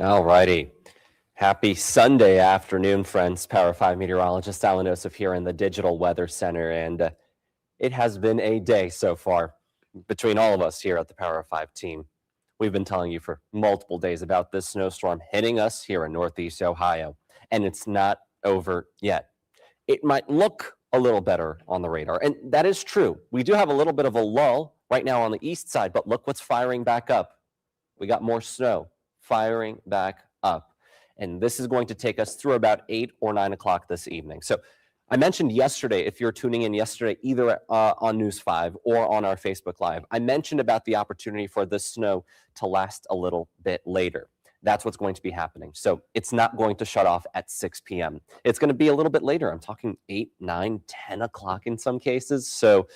All righty. Happy Sunday afternoon, friends. Power 5 Meteorologist Allan Nosoff here in the Digital Weather Center, and it has been a day so far between all of us here at the Power 5 team. We've been telling you for multiple days about this snowstorm hitting us here in Northeast Ohio, and it's not over yet. It might look a little better on the radar, and that is true. We do have a little bit of a lull right now on the east side, but look what's firing back up. We got more snow firing back up. And this is going to take us through about 8 or 9 o'clock this evening. So I mentioned yesterday, if you're tuning in yesterday, either on News 5 or on our Facebook Live, I mentioned about the opportunity for this snow to last a little bit later. That's what's going to be happening. So it's not going to shut off at 6 p.m. It's going to be a little bit later. I'm talking 8, 9, 10 o'clock in some cases. So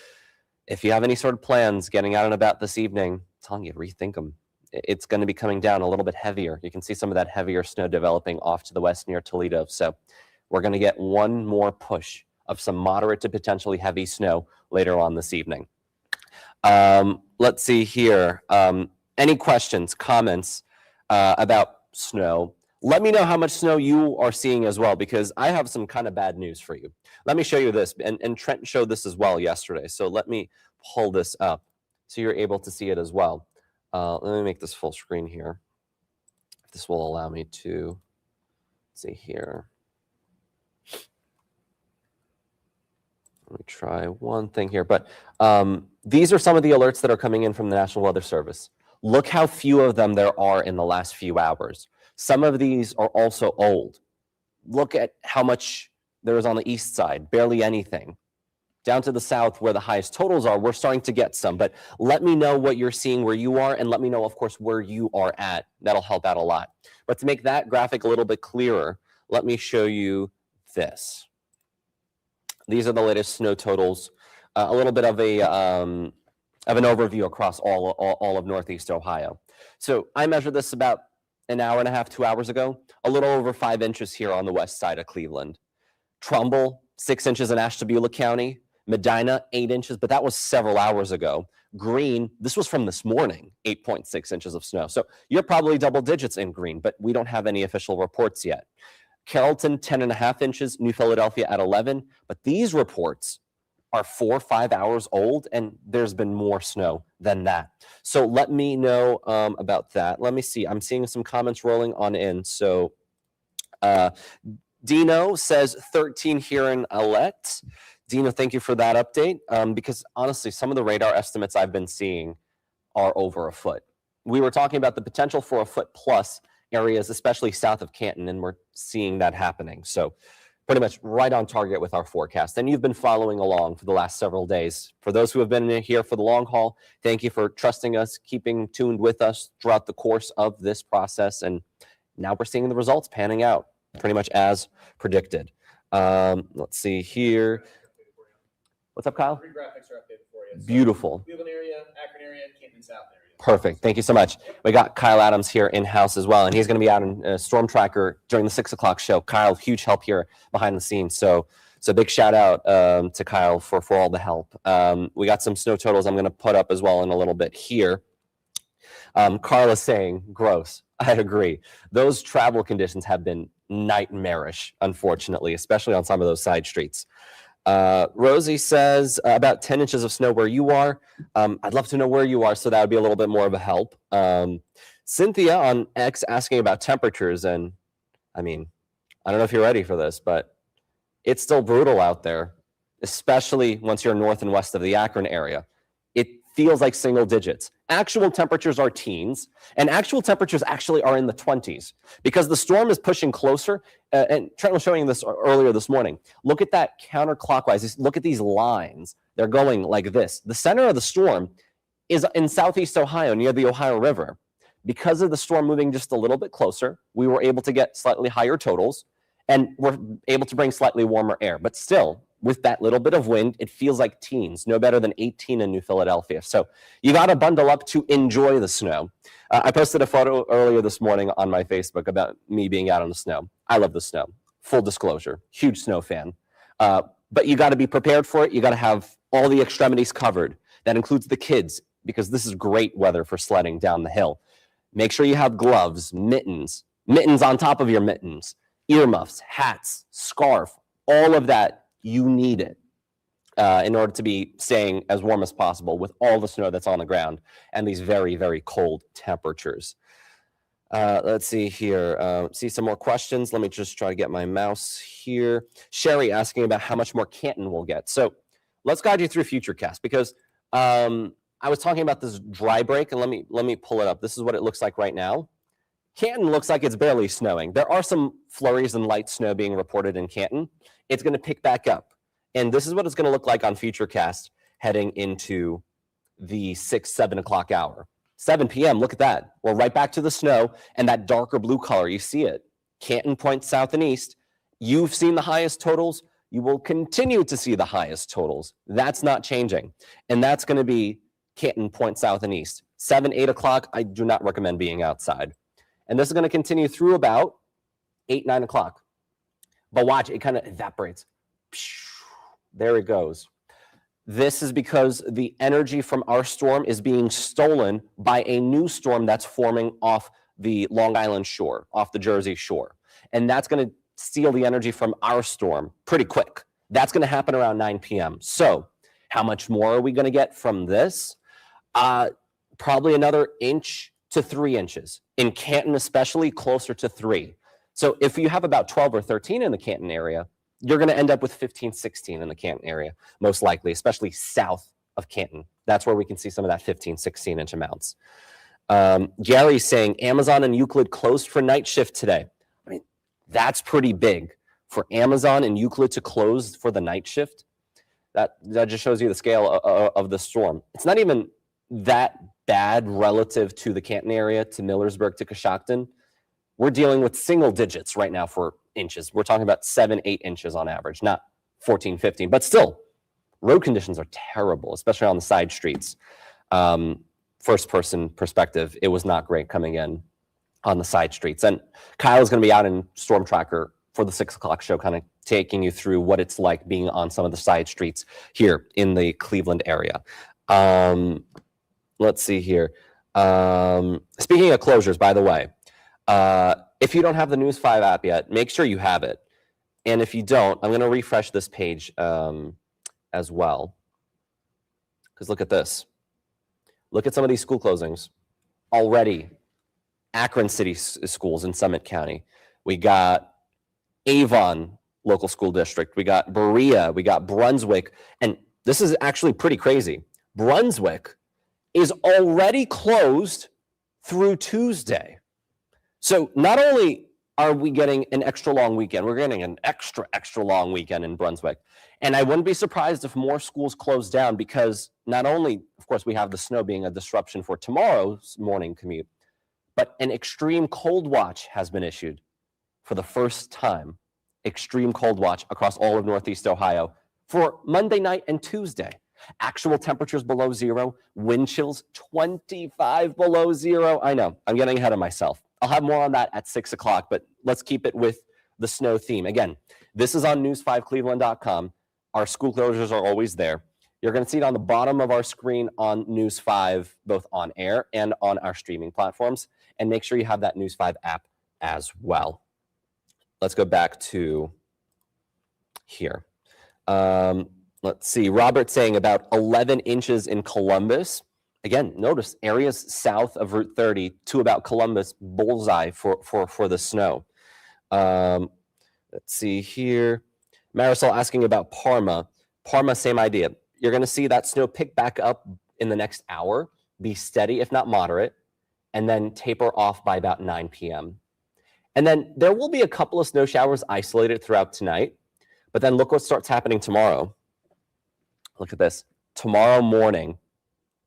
if you have any sort of plans getting out and about this evening, I'm telling you, rethink them. It's going to be coming down a little bit heavier. You can see some of that heavier snow developing off to the west near Toledo. So we're going to get one more push of some moderate to potentially heavy snow later on this evening. Let's see here. Any questions, comments about snow? Let me know how much snow you are seeing as well, because I have some kind of bad news for you. Let me show you this. And Trent showed this as well yesterday. So let me pull this up so you're able to see it as well. Let me make this full screen here. If this will allow me to see here. Let me try one thing here. But these are some of the alerts that are coming in from the National Weather Service. Look how few of them there are in the last few hours. Some of these are also old. Look at how much there is on the east side, barely anything. Down to the south where the highest totals are, we're starting to get some. But let me know what you're seeing where you are, and let me know, of course, where you are at. That'll help out a lot. But to make that graphic a little bit clearer, let me show you this. These are the latest snow totals. A little bit of an overview across all of Northeast Ohio. So I measured this about an hour and a half, 2 hours ago. A little over 5 inches here on the west side of Cleveland. Trumbull, 6 inches in Ashtabula County. Medina, 8 inches, but that was several hours ago. Greene, this was from this morning, 8.6 inches of snow. So you're probably double digits in Greene, but we don't have any official reports yet. Carrollton, 10.5 inches. New Philadelphia at 11. But these reports are 4 or 5 hours old, and there's been more snow than that. So let me know about that. Let me see. I'm seeing some comments rolling on in. So Dino says 13 here in Alette. Dino, thank you for that update, because honestly, some of the radar estimates I've been seeing are over a foot. We were talking about the potential for a foot plus areas, especially south of Canton, and we're seeing that happening. So pretty much right on target with our forecast. And you've been following along for the last several days. For those who have been here for the long haul, thank you for trusting us, keeping tuned with us throughout the course of this process. And now we're seeing the results panning out pretty much as predicted. Let's see here. What's up, Kyle? 3 graphics are updated for you. So beautiful. Cleveland area, Akron area, Canton South area. Perfect. Thank you so much. We got Kyle Adams here in-house as well, and he's going to be out in Storm Tracker during the 6 o'clock show. Kyle, huge help here behind the scenes. So big shout out to Kyle for all the help. We got some snow totals I'm going to put up as well in a little bit here. Carla's saying, gross. I agree. Those travel conditions have been nightmarish, unfortunately, especially on some of those side streets. Rosie says about 10 inches of snow where you are. I'd love to know where you are, so that would be a little bit more of a help. Cynthia on X asking about temperatures, and I mean, I don't know if you're ready for this, but it's still brutal out there, especially once you're north and west of the Akron area. It feels like single digits. Actual temperatures are teens, and actual temperatures actually are in the 20s because the storm is pushing closer. And Trent was showing this earlier this morning. Look at that counterclockwise. Look at these lines. They're going like this. The center of the storm is in southeast Ohio near the Ohio River. Because of the storm moving just a little bit closer, we were able to get slightly higher totals, and we're able to bring slightly warmer air. But still, with that little bit of wind, it feels like teens, no better than 18 in New Philadelphia. So you got to bundle up to enjoy the snow. I posted a photo earlier this morning on my Facebook about me being out on the snow. I love the snow. Full disclosure, huge snow fan. But you got to be prepared for it. You got to have all the extremities covered. That includes the kids, because this is great weather for sledding down the hill. Make sure you have gloves, mittens, mittens on top of your mittens, earmuffs, hats, scarf, all of that, you need it in order to be staying as warm as possible with all the snow that's on the ground and these very, very cold temperatures. Let's see here. See some more questions. Let me just try to get my mouse here. Sherry asking about how much more Canton will get. So let's guide you through Futurecast because I was talking about this dry break, and let me pull it up. This is what it looks like right now. Canton looks like it's barely snowing. There are some flurries and light snow being reported in Canton. It's going to pick back up. And this is what it's going to look like on Futurecast heading into the 6, 7 o'clock hour. 7 p.m., look at that. We're right back to the snow and that darker blue color. You see it. Canton points south and east. You've seen the highest totals. You will continue to see the highest totals. That's not changing. And that's going to be Canton points south and east. 7, 8 o'clock, I do not recommend being outside. And this is going to continue through about 8, 9 o'clock. But watch, it kind of evaporates. There it goes. This is because the energy from our storm is being stolen by a new storm that's forming off the Long Island shore, off the Jersey shore. And that's going to steal the energy from our storm pretty quick. That's going to happen around 9 p.m. So how much more are we going to get from this? Probably another inch to 3 inches. In Canton, especially closer to 3. So if you have about 12 or 13 in the Canton area, you're going to end up with 15, 16 in the Canton area, most likely, especially south of Canton. That's where we can see some of that 15, 16-inch amounts. Gary's saying Amazon and Euclid closed for night shift today. I mean, that's pretty big. For Amazon and Euclid to close for the night shift, that just shows you the scale of the storm. It's not even that bad relative to the Canton area, to Millersburg, to Coshocton. We're dealing with single digits right now for inches. We're talking about 7, 8 inches on average, not 14, 15. But still, road conditions are terrible, especially on the side streets. First-person perspective, it was not great coming in on the side streets. And Kyle is going to be out in Storm Tracker for the 6 o'clock show, kind of taking you through what it's like being on some of the side streets here in the Cleveland area. Let's see here. Speaking of closures, by the way, if you don't have the News 5 app yet, make sure you have it. And if you don't, I'm going to refresh this page as well. Because look at this. Look at some of these school closings. Already, Akron City schools in Summit County. We got Avon local school district. We got Berea. We got Brunswick. And this is actually pretty crazy. Brunswick is already closed through Tuesday. So not only are we getting an extra long weekend, we're getting an extra long weekend in Brunswick. And I wouldn't be surprised if more schools close down because not only, of course, we have the snow being a disruption for tomorrow's morning commute, but an extreme cold watch has been issued for the first time. Extreme cold watch across all of Northeast Ohio for Monday night and Tuesday. Actual temperatures below zero, wind chills 25 below zero. I know, I'm getting ahead of myself. I'll have more on that at 6 o'clock, but let's keep it with the snow theme. Again, this is on news5cleveland.com. Our school closures are always there. You're going to see it on the bottom of our screen on News 5, both on air and on our streaming platforms. And make sure you have that News 5 app as well. Let's go back to here. Let's see. Robert saying about 11 inches in Columbus. Again, notice areas south of Route 30 to about Columbus, bullseye for the snow. Let's see here. Marisol asking about Parma. Parma, same idea. You're going to see that snow pick back up in the next hour, be steady, if not moderate, and then taper off by about 9 p.m. And then there will be a couple of snow showers isolated throughout tonight. But then look what starts happening tomorrow. Look at this. Tomorrow morning,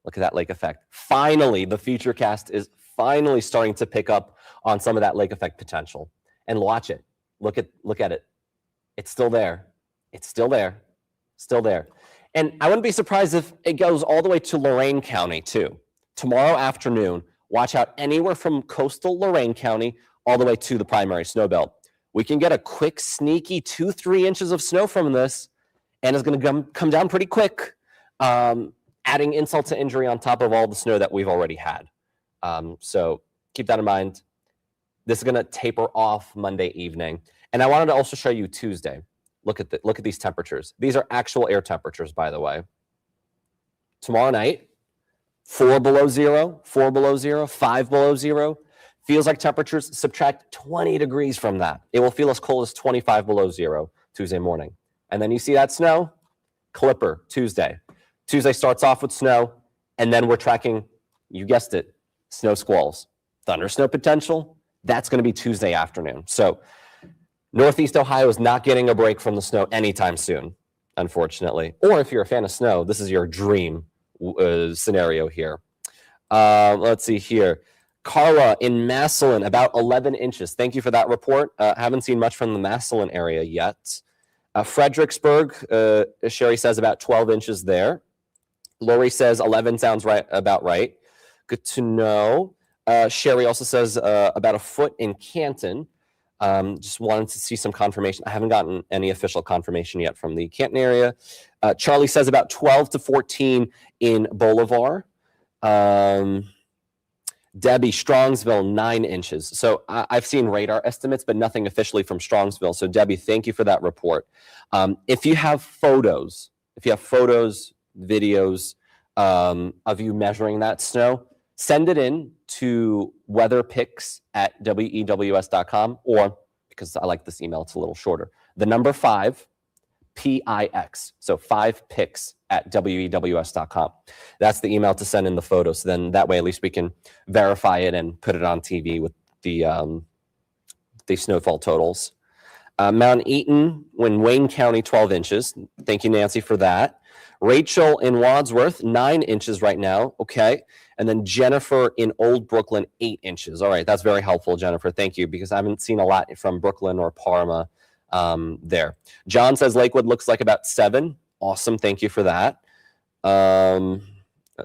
look at that lake effect. Finally, the Futurecast is finally starting to pick up on some of that lake effect potential. And watch it. Look at it. It's still there. It's still there. Still there. And I wouldn't be surprised if it goes all the way to Lorain County, too. Tomorrow afternoon, watch out anywhere from coastal Lorain County all the way to the primary snow belt. We can get a quick, sneaky 2-3 inches of snow from this, and it's going to come down pretty quick, adding insult to injury on top of all the snow that we've already had. So keep that in mind. This is going to taper off Monday evening. And I wanted to also show you Tuesday. Look at these temperatures. These are actual air temperatures, by the way. Tomorrow night, 4 below zero, 4 below zero, 5 below zero. Feels like temperatures subtract 20 degrees from that. It will feel as cold as 25 below zero Tuesday morning. And then you see that snow? Clipper, Tuesday. Tuesday starts off with snow, and then we're tracking, you guessed it, snow squalls. Thunder snow potential, that's going to be Tuesday afternoon. So Northeast Ohio is not getting a break from the snow anytime soon, unfortunately. Or if you're a fan of snow, this is your dream scenario here. Let's see here. Carla in Massillon, about 11 inches. Thank you for that report. Haven't seen much from the Massillon area yet. Fredericksburg, Sherry says about 12 inches there. Lori says 11 sounds about right. Good to know. Sherry also says about a foot in Canton. Just wanted to see some confirmation. I haven't gotten any official confirmation yet from the Canton area. Charlie says about 12 to 14 in Bolivar. Debbie, Strongsville, 9 inches. So I've seen radar estimates, but nothing officially from Strongsville. So Debbie, thank you for that report. If you have photos, videos of you measuring that snow, send it in to weatherpics@wews.com, or, because I like this email, it's a little shorter, the number 5, PIX. So 5pics@wews.com. That's the email to send in the photos. Then that way, at least we can verify it and put it on TV with the snowfall totals. Mount Eaton in Wayne County, 12 inches. Thank you, Nancy, for that. Rachel in Wadsworth, 9 inches right now. Okay. And then Jennifer in Old Brooklyn, 8 inches. All right. That's very helpful, Jennifer. Thank you, because I haven't seen a lot from Brooklyn or Parma there. John says Lakewood looks like about 7. Awesome. Thank you for that. Let's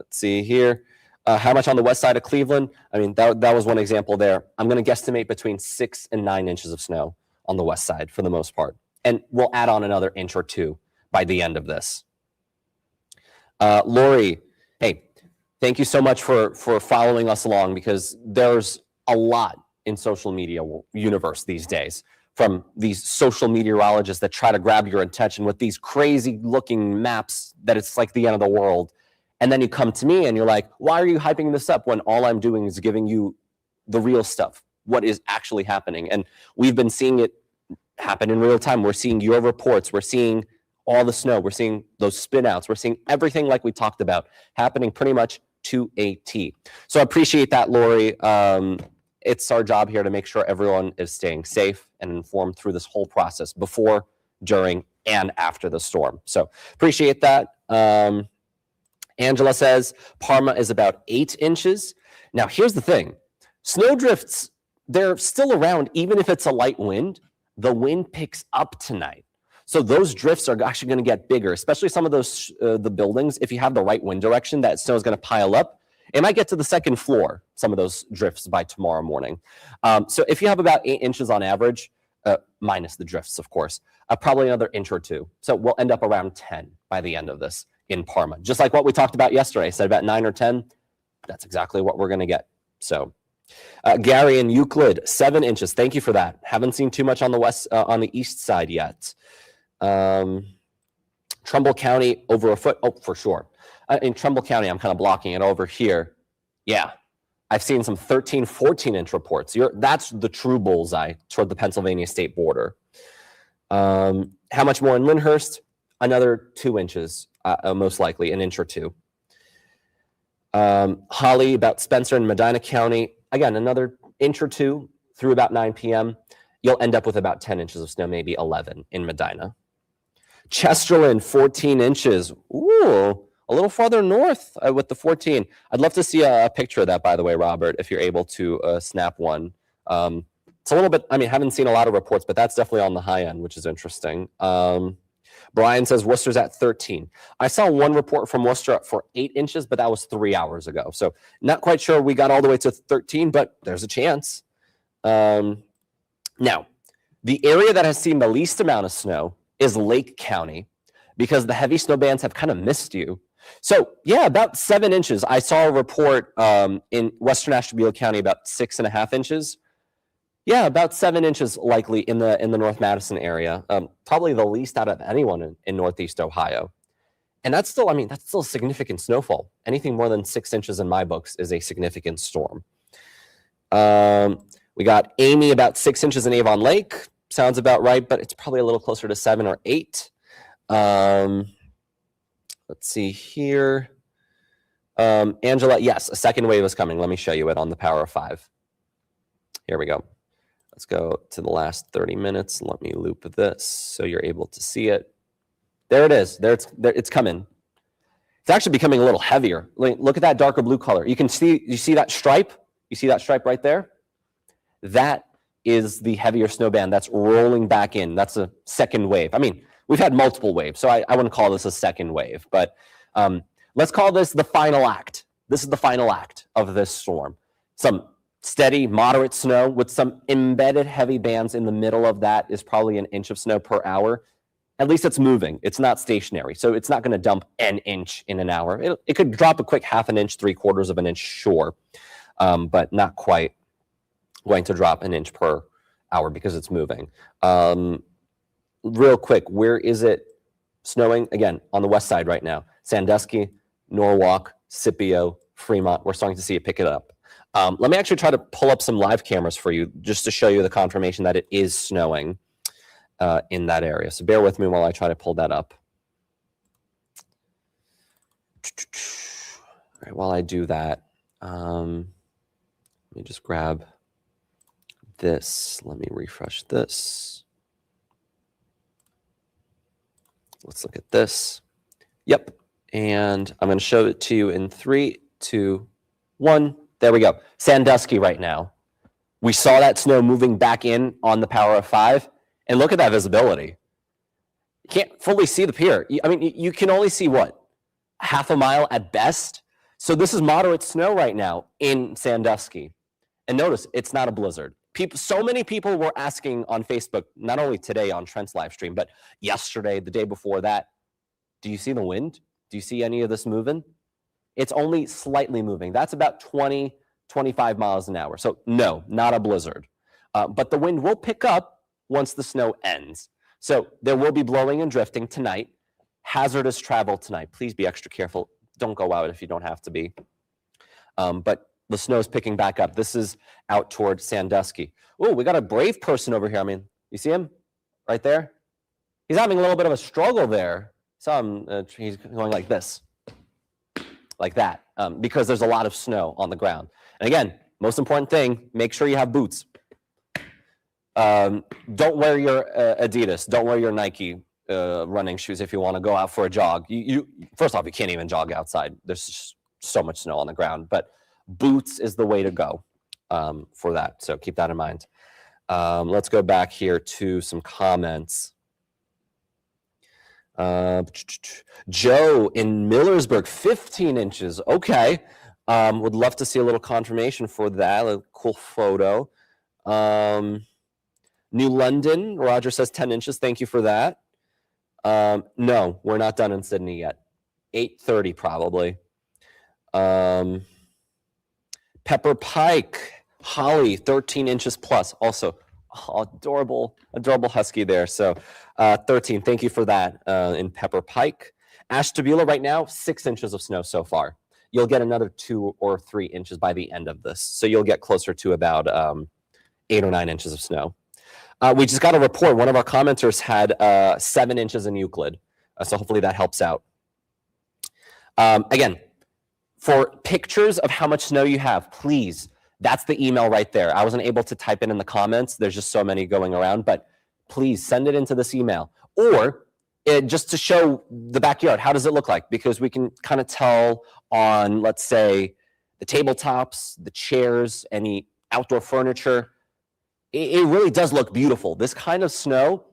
see here. How much on the west side of Cleveland? I mean, that was one example there. I'm going to guesstimate between 6 and 9 inches of snow on the west side for the most part. And we'll add on another inch or 2 by the end of this. Lori, hey, thank you so much for following us along, because there's a lot in social media universe these days, from these social meteorologists that try to grab your attention with these crazy looking maps that it's like the end of the world. And then you come to me and you're like, why are you hyping this up when all I'm doing is giving you the real stuff, what is actually happening? And we've been seeing it happen in real time. We're seeing your reports. We're seeing all the snow. We're seeing those spin outs. We're seeing everything like we talked about happening pretty much to a T. So I appreciate that, Lori. It's our job here to make sure everyone is staying safe and informed through this whole process, before, during, and after the storm. So appreciate that. Angela says Parma is about 8 inches. Now, here's the thing. Snowdrifts, they're still around even if it's a light wind. The wind picks up tonight. So those drifts are actually going to get bigger, especially some of those, the buildings. If you have the right wind direction, that snow is going to pile up. It might get to the second floor, some of those drifts, by tomorrow morning. So if you have about 8 inches on average, minus the drifts, of course, probably another inch or 2. So we'll end up around 10 by the end of this in Parma. Just like what we talked about yesterday. I said about 9 or 10. That's exactly what we're going to get. So Gary in Euclid, 7 inches. Thank you for that. Haven't seen too much on the east side yet. Trumbull County, over a foot. Oh, for sure. In Trumbull County, I'm kind of blocking it over here. Yeah, I've seen some 13, 14-inch reports. That's the true bullseye toward the Pennsylvania state border. How much more in Lyndhurst? Another 2 inches, most likely, an inch or 2. Holly, about Spencer and Medina County. Again, another inch or 2 through about 9 p.m. You'll end up with about 10 inches of snow, maybe 11 in Medina. Chesterland, 14 inches. Ooh, a little farther north with the 14. I'd love to see a picture of that, by the way, Robert, if you're able to snap one. It's a little bit, I mean, haven't seen a lot of reports, but that's definitely on the high end, which is interesting. Brian says Worcester's at 13. I saw one report from Worcester for 8 inches, but that was 3 hours ago. So not quite sure we got all the way to 13, but there's a chance. Now, the area that has seen the least amount of snow is Lake County, because the heavy snow bands have kind of missed you. So yeah, about 7 inches. I saw a report in Western Ashtabula County about 6.5 inches. Yeah, about 7 inches likely in the North Madison area. Probably the least out of anyone in Northeast Ohio. And that's still, I mean, that's still significant snowfall. Anything more than 6 inches in my books is a significant storm. We got Amy about 6 inches in Avon Lake. Sounds about right, but it's probably a little closer to 7 or 8. Let's see here. Angela, yes, a second wave is coming. Let me show you it on the power of 5. Here we go. Let's go to the last 30 minutes. Let me loop this so you're able to see it. There it is. There it's coming. It's actually becoming a little heavier. Look at that darker blue color. You see that stripe? You see that stripe right there? That is the heavier snow band that's rolling back in. That's a second wave. I mean, we've had multiple waves, so I wouldn't call this a second wave, but let's call this the final act. This is the final act of this storm. Some steady, moderate snow with some embedded heavy bands in the middle of that is probably an inch of snow per hour. At least it's moving. It's not stationary, so it's not going to dump an inch in an hour. It could drop a quick half an inch, 3/4 of an inch, sure, but not quite going to drop an inch per hour because it's moving. Real quick, where is it snowing? Again, on the west side right now. Sandusky, Norwalk, Scipio, Fremont. We're starting to see it pick it up. Let me actually try to pull up some live cameras for you just to show you the confirmation that it is snowing in that area. So bear with me while I try to pull that up. All right, while I do that, let me just grab this. Let me refresh this. Let's look at this. Yep. And I'm going to show it to you in 3, 2, 1. There we go. Sandusky right now. We saw that snow moving back in on the power of 5. And look at that visibility. You can't fully see the pier. I mean, you can only see what? Half a mile at best. So this is moderate snow right now in Sandusky. And notice, it's not a blizzard. So many people were asking on Facebook, not only today on Trent's live stream, but yesterday, the day before that, do you see the wind? Do you see any of this moving? It's only slightly moving. That's about 20, 25 miles an hour. So no, not a blizzard. But the wind will pick up once the snow ends. So there will be blowing and drifting tonight. Hazardous travel tonight. Please be extra careful. Don't go out if you don't have to be. But the snow is picking back up. This is out towards Sandusky. Oh, we got a brave person over here. I mean, you see him right there? He's having a little bit of a struggle there. He's going like this, like that, because there's a lot of snow on the ground. And again, most important thing, make sure you have boots. Don't wear your Adidas. Don't wear your Nike running shoes if you want to go out for a jog. First off, you can't even jog outside. There's just so much snow on the ground. But boots is the way to go for that. So keep that in mind. Let's go back here to some comments. Joe in Millersburg, 15 inches. Okay. Would love to see a little confirmation for that. A cool photo. New London, Roger says 10 inches. Thank you for that. No, we're not done in Sydney yet. 8:30 probably. Pepper Pike, Holly, 13 inches plus. Also, adorable husky there. So 13, thank you for that in Pepper Pike. Ashtabula right now, 6 inches of snow so far. You'll get another 2 or 3 inches by the end of this. So you'll get closer to about 8 or 9 inches of snow. We just got a report. One of our commenters had 7 inches in Euclid. So hopefully that helps out. Again, for pictures of how much snow you have, please, that's the email right there. I wasn't able to type it in the comments. There's just so many going around, but please send it into this email. Or just to show the backyard, how does it look like? Because we can kind of tell on, let's say, the tabletops, the chairs, any outdoor furniture. It really does look beautiful. This kind of snow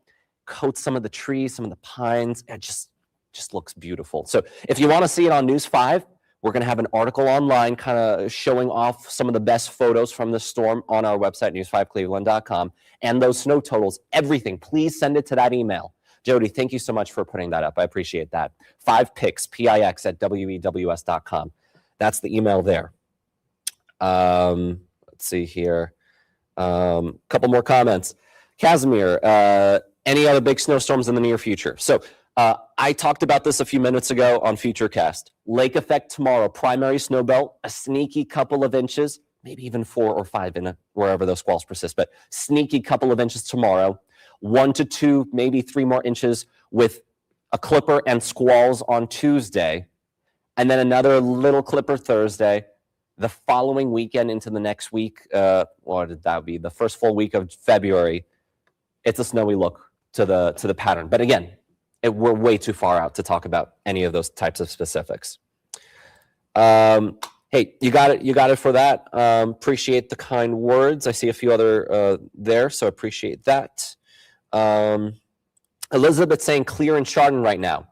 coats some of the trees, some of the pines. It just looks beautiful. So if you want to see it on News 5, we're going to have an article online kind of showing off some of the best photos from the storm on our website, news5cleveland.com, and those snow totals, everything. Please send it to that email. Jody, thank you so much for putting that up. I appreciate that. 5pix, P-I-X, at wews.com. That's the email there. Let's see here. Couple more comments. Casimir, any other big snowstorms in the near future? So I talked about this a few minutes ago on Futurecast. Lake effect tomorrow, primary snow belt, a sneaky couple of inches, maybe even 4 or 5 in wherever those squalls persist, but sneaky couple of inches tomorrow, 1 to 2, maybe 3 more inches with a clipper and squalls on Tuesday, and then another little clipper Thursday. The following weekend into the next week, what did that be? The first full week of February, it's a snowy look to the pattern. But again, we're way too far out to talk about any of those types of specifics. Hey, you got it for that. Appreciate the kind words. I see a few other there, so appreciate that. Elizabeth saying clear in Chardon right now.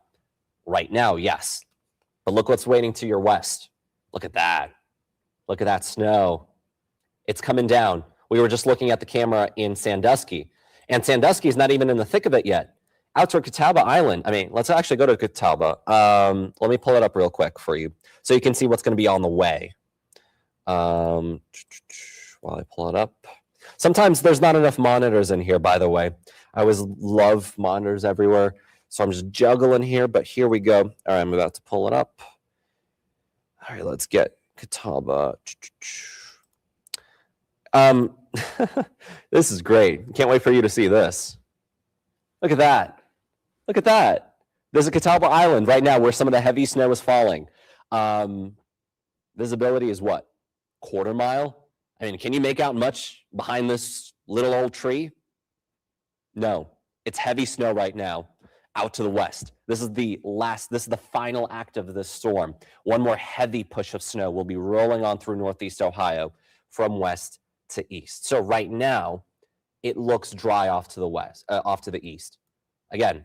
Right now, yes. But look what's waiting to your west. Look at that. Look at that snow. It's coming down. We were just looking at the camera in Sandusky, and Sandusky is not even in the thick of it yet. Out to Catawba Island. I mean, let's actually go to Catawba. Let me pull it up real quick for you so you can see what's going to be on the way. While I pull it up. Sometimes there's not enough monitors in here, by the way. I always love monitors everywhere, so I'm just juggling here, but here we go. All right, I'm about to pull it up. All right, let's get Catawba. This is great. Can't wait for you to see this. Look at that. Look at that. There's a Catawba Island right now where some of the heavy snow is falling. Visibility is what? Quarter mile? I mean, can you make out much behind this little old tree? No. It's heavy snow right now out to the west. This is the final act of this storm. One more heavy push of snow will be rolling on through Northeast Ohio from west to east. So right now, it looks dry off to the west, off to the east. Again,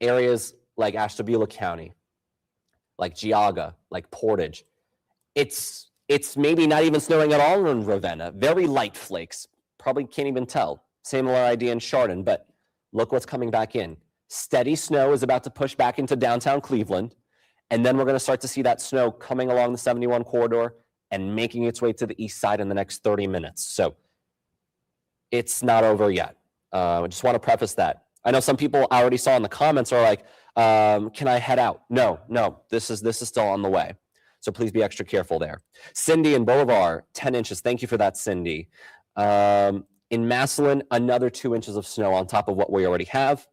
areas like Ashtabula County, like Geauga, like Portage, it's maybe not even snowing at all in Ravenna. Very light flakes. Probably can't even tell. Similar idea in Chardon, but look what's coming back in. Steady snow is about to push back into downtown Cleveland, and then we're going to start to see that snow coming along the 71 corridor and making its way to the east side in the next 30 minutes. So it's not over yet. I just want to preface that. I know some people I already saw in the comments are like, can I head out? No, this is still on the way. So please be extra careful there. Cindy in Bolivar, 10 inches. Thank you for that, Cindy. In Massillon, another 2 inches of snow on top of what we already have.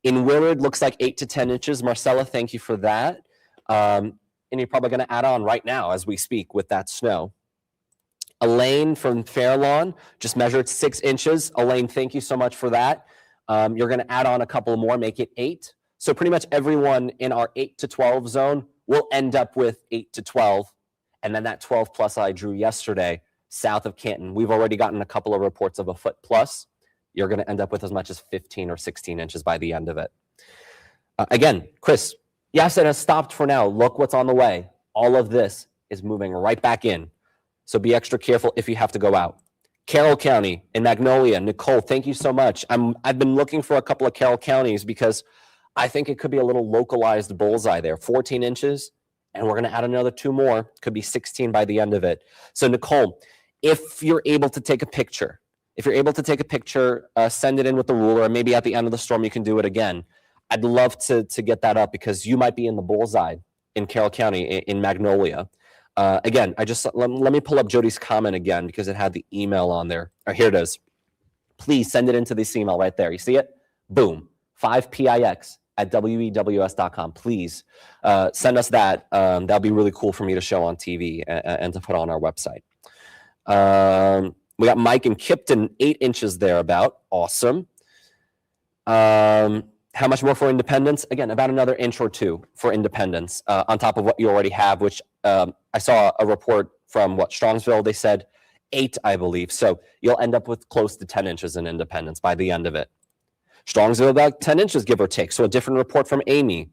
In Willard, looks like 8 to 10 inches. Marcella, thank you for that. And you're probably going to add on right now as we speak with that snow. Elaine from Fairlawn just measured 6 inches. Elaine, thank you so much for that. You're going to add on a couple more, make it 8. So pretty much everyone in our 8 to 12 zone will end up with 8 to 12. And then that 12 plus I drew yesterday south of Canton, we've already gotten a couple of reports of a foot plus. You're going to end up with as much as 15 or 16 inches by the end of it. Again, Chris, yes, it has stopped for now. Look what's on the way. All of this is moving right back in. So be extra careful if you have to go out. Carroll County in Magnolia. Nicole, thank you so much. I've been looking for a couple of Carroll counties because I think it could be a little localized bullseye there. 14 inches, and we're going to add another 2 more. Could be 16 by the end of it. So Nicole, if you're able to take a picture, send it in with the ruler, and maybe at the end of the storm you can do it again. I'd love to get that up because you might be in the bullseye in Carroll County in Magnolia. Again, let me pull up Jody's comment again because it had the email on there. Here it is. Please send it into this email right there. You see it? Boom. 5pix@wews.com. Please send us that. That'll be really cool for me to show on TV and to put on our website. We got Mike and Kipton, 8 inches thereabout. Awesome. How much more for Independence? Again, about another inch or 2 for Independence on top of what you already have, which I saw a report from Strongsville. They said 8, I believe. So you'll end up with close to 10 inches in Independence by the end of it. Strongsville about 10 inches, give or take. So a different report from Amy.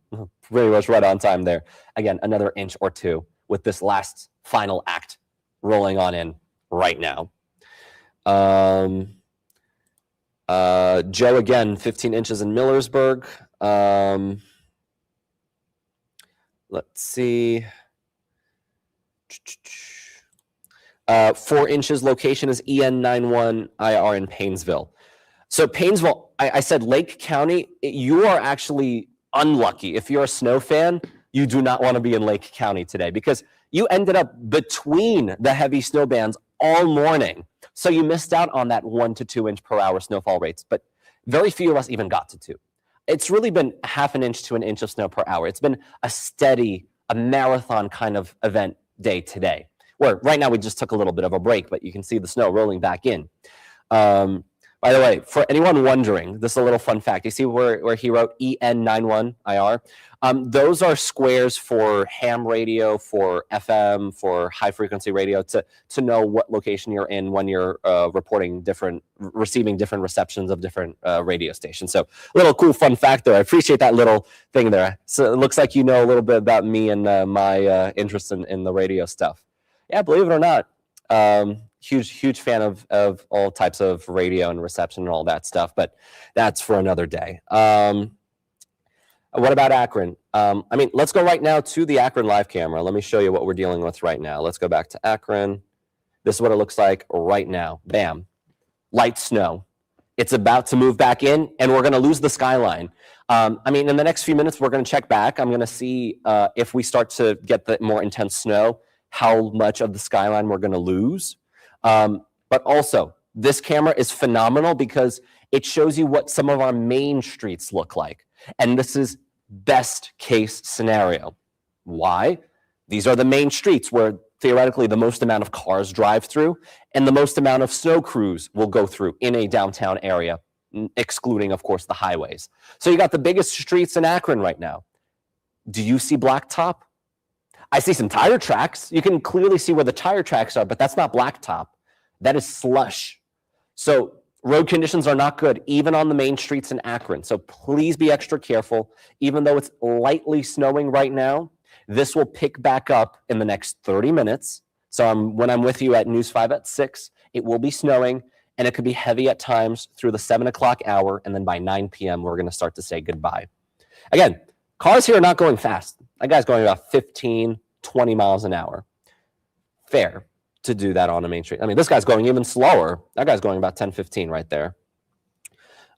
Very much right on time there. Again, another inch or 2 with this last final act rolling on in right now. Joe, again, 15 inches in Millersburg. Let's see. 4 inches. Location is EN91IR in Paynesville. So Paynesville, I said Lake County, you are actually unlucky. If you're a snow fan, you do not want to be in Lake County today because you ended up between the heavy snow bands all morning. So you missed out on that 1 to 2 inch per hour snowfall rates, but very few of us even got to 2. It's really been 1/2 inch to 1 inch of snow per hour. It's been a steady, a marathon kind of event day today, where right now we just took a little bit of a break, but you can see the snow rolling back in. By the way, for anyone wondering, this is a little fun fact. You see where he wrote EN91IR? Those are squares for ham radio, for FM, for high frequency radio to know what location you're in when you're receiving different receptions of different radio stations. So a little cool fun fact there. I appreciate that little thing there. So it looks like you know a little bit about me and my interest in the radio stuff. Yeah, believe it or not. Huge fan of all types of radio and reception and all that stuff, but that's for another day. What about Akron? Let's go right now to the Akron live camera. Let me show you what we're dealing with right now. Let's go back to Akron. This is what it looks like right now. Bam. Light snow. It's about to move back in, and we're going to lose the skyline. In the next few minutes, we're going to check back. I'm going to see if we start to get the more intense snow, how much of the skyline we're going to lose. But also, this camera is phenomenal because it shows you what some of our main streets look like. And this is best case scenario. Why? These are the main streets where theoretically the most amount of cars drive through and the most amount of snow crews will go through in a downtown area, excluding, of course, the highways. So you got the biggest streets in Akron right now. Do you see blacktop? I see some tire tracks. You can clearly see where the tire tracks are, but that's not blacktop. That is slush. So road conditions are not good, even on the main streets in Akron. So please be extra careful. Even though it's lightly snowing right now, this will pick back up in the next 30 minutes. So when I'm with you at News 5 at 6, it will be snowing, and it could be heavy at times through the 7 o'clock hour, and then by 9 p.m., we're going to start to say goodbye. Again, cars here are not going fast. That guy's going about 15, 20 miles an hour. Fair to do that on a main street. This guy's going even slower. That guy's going about 10, 15 right there.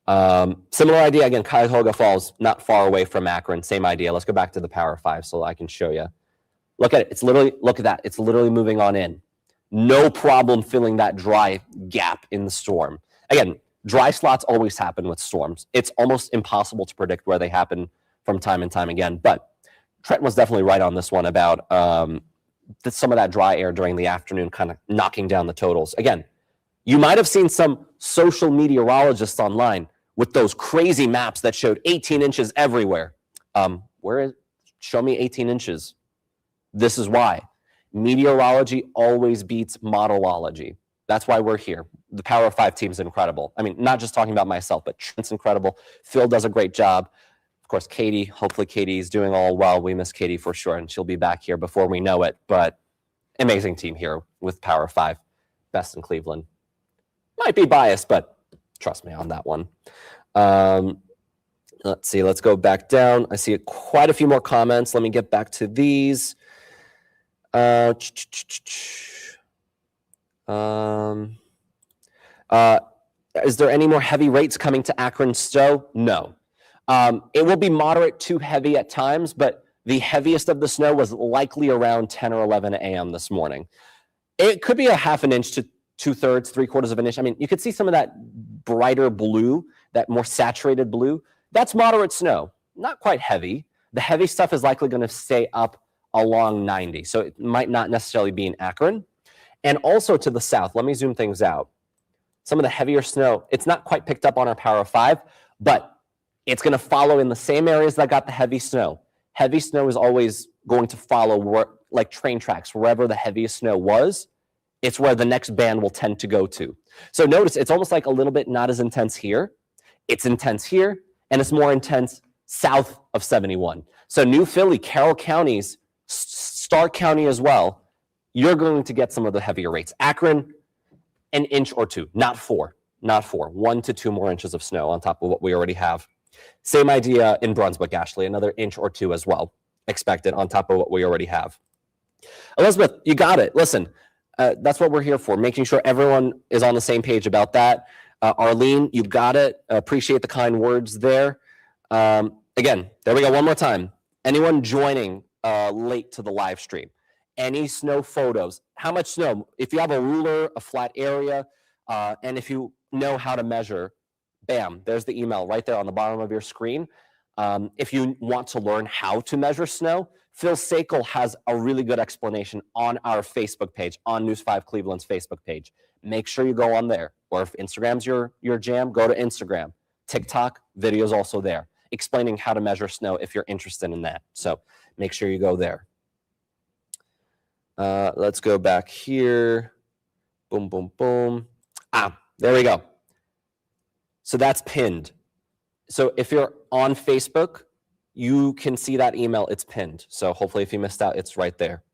Similar idea, again, Cuyahoga Falls, not far away from Akron. Same idea. Let's go back to the Power 5 so I can show you. Look at it. Look at that. It's literally moving on in. No problem filling that dry gap in the storm. Again, dry slots always happen with storms. It's almost impossible to predict where they happen from time and time again. But Trent was definitely right on this one about some of that dry air during the afternoon kind of knocking down the totals. Again, you might have seen some social meteorologists online with those crazy maps that showed 18 inches everywhere. Show me 18 inches. This is why. Meteorology always beats modelology. That's why we're here. The Power 5 team is incredible. Not just talking about myself, but Trent's incredible. Phil does a great job. Of course, Katie, hopefully Katie's doing all well. We miss Katie for sure, and she'll be back here before we know it. But amazing team here with Power 5. Best in Cleveland. Might be biased, but trust me on that one. Let's see. Let's go back down. I see quite a few more comments. Let me get back to these. Is there any more heavy rates coming to Akron Stowe? No. It will be moderate to heavy at times, but the heaviest of the snow was likely around 10 or 11 a.m. this morning. It could be a 1/2 inch to 2/3, 3/4 of an inch. You could see some of that brighter blue, that more saturated blue. That's moderate snow, not quite heavy. The heavy stuff is likely going to stay up along 90, so it might not necessarily be in Akron. And also to the south, let me zoom things out. Some of the heavier snow, it's not quite picked up on our Power 5, but it's going to follow in the same areas that got the heavy snow. Heavy snow is always going to follow like train tracks. Wherever the heaviest snow was, it's where the next band will tend to go to. So notice it's almost like a little bit not as intense here. It's intense here, and it's more intense south of 71. So New Philly, Carroll counties, Stark County as well, you're going to get some of the heavier rates. Akron, an inch or two, not 4, 1 to 2 more inches of snow on top of what we already have. Same idea in Brunswick, Ashley, another inch or 2 as well, expected on top of what we already have. Elizabeth, you got it. Listen, that's what we're here for, making sure everyone is on the same page about that. Arlene, you got it. Appreciate the kind words there. Again, there we go. One more time. Anyone joining late to the live stream, any snow photos, how much snow? If you have a ruler, a flat area, and if you know how to measure, bam, there's the email right there on the bottom of your screen. If you want to learn how to measure snow, Phil Sakel has a really good explanation on our Facebook page, on News 5 Cleveland's Facebook page. Make sure you go on there. Or if Instagram's your jam, go to Instagram. TikTok, videos also there, explaining how to measure snow if you're interested in that. So make sure you go there. Let's go back here. Boom, boom, boom. There we go. So that's pinned. So if you're on Facebook, you can see that email. It's pinned. So hopefully if you missed out, it's right there.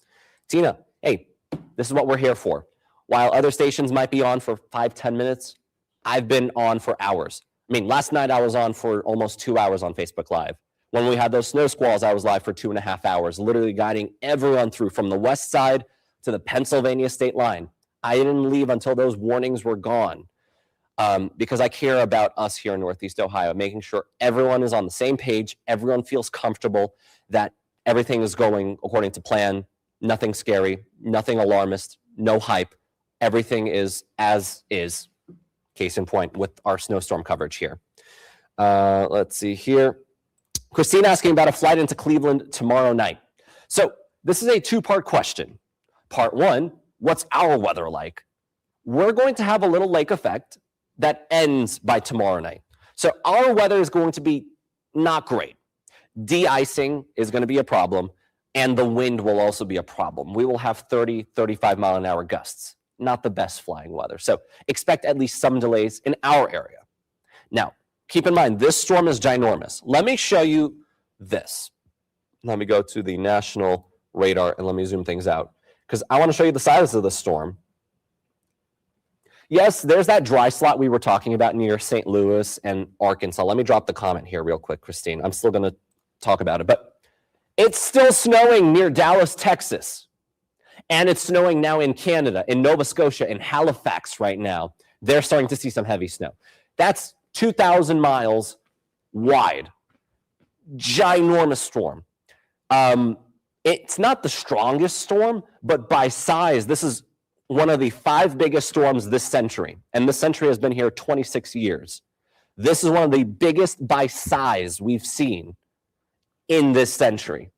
Tina, hey, this is what we're here for. While other stations might be on for 5-10 minutes, I've been on for hours. I mean, last night I was on for almost 2 hours on Facebook Live. When we had those snow squalls, I was live for 2.5 hours, literally guiding everyone through from the west side to the Pennsylvania state line. I didn't leave until those warnings were gone. Because I care about us here in Northeast Ohio, making sure everyone is on the same page, everyone feels comfortable that everything is going according to plan, nothing scary, nothing alarmist, no hype. Everything is as is, case in point, with our snowstorm coverage here. Let's see here. Christine asking about a flight into Cleveland tomorrow night. So this is a two-part question. Part one, what's our weather like? We're going to have a little lake effect that ends by tomorrow night. So our weather is going to be not great. De-icing is going to be a problem, and the wind will also be a problem. We will have 30, 35 mile an hour gusts. Not the best flying weather. So expect at least some delays in our area. Now, keep in mind, this storm is ginormous. Let me show you this. Let me go to the national radar and let me zoom things out, because I want to show you the size of the storm. Yes, there's that dry slot we were talking about near St. Louis and Arkansas. Let me drop the comment here real quick, Christine. I'm still going to talk about it, but it's still snowing near Dallas, Texas. And it's snowing now in Canada, in Nova Scotia, in Halifax right now. They're starting to see some heavy snow. That's 2,000 miles wide. Ginormous storm. It's not the strongest storm, but by size, this is one of the 5 biggest storms this century. And this century has been here 26 years. This is one of the biggest by size we've seen in this century.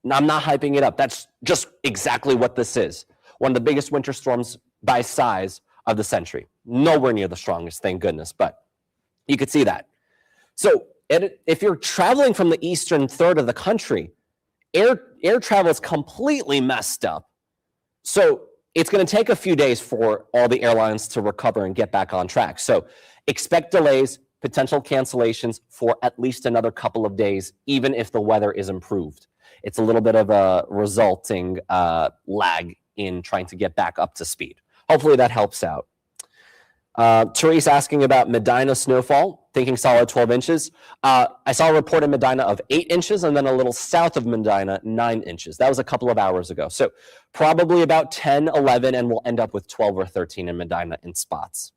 Now, I'm not hyping it up. That's just exactly what this is. One of the biggest winter storms by size of the century. Nowhere near the strongest, thank goodness, but you could see that. So if you're traveling from the eastern third of the country, air travel is completely messed up. So it's going to take a few days for all the airlines to recover and get back on track. So expect delays, potential cancellations for at least another couple of days, even if the weather is improved. It's a little bit of a resulting lag in trying to get back up to speed. Hopefully that helps out. Therese asking about Medina snowfall, thinking solid 12 inches. I saw a report in Medina of 8 inches and then a little south of Medina, 9 inches. That was a couple of hours ago. So probably about 10, 11, and we'll end up with 12 or 13 in Medina in spots.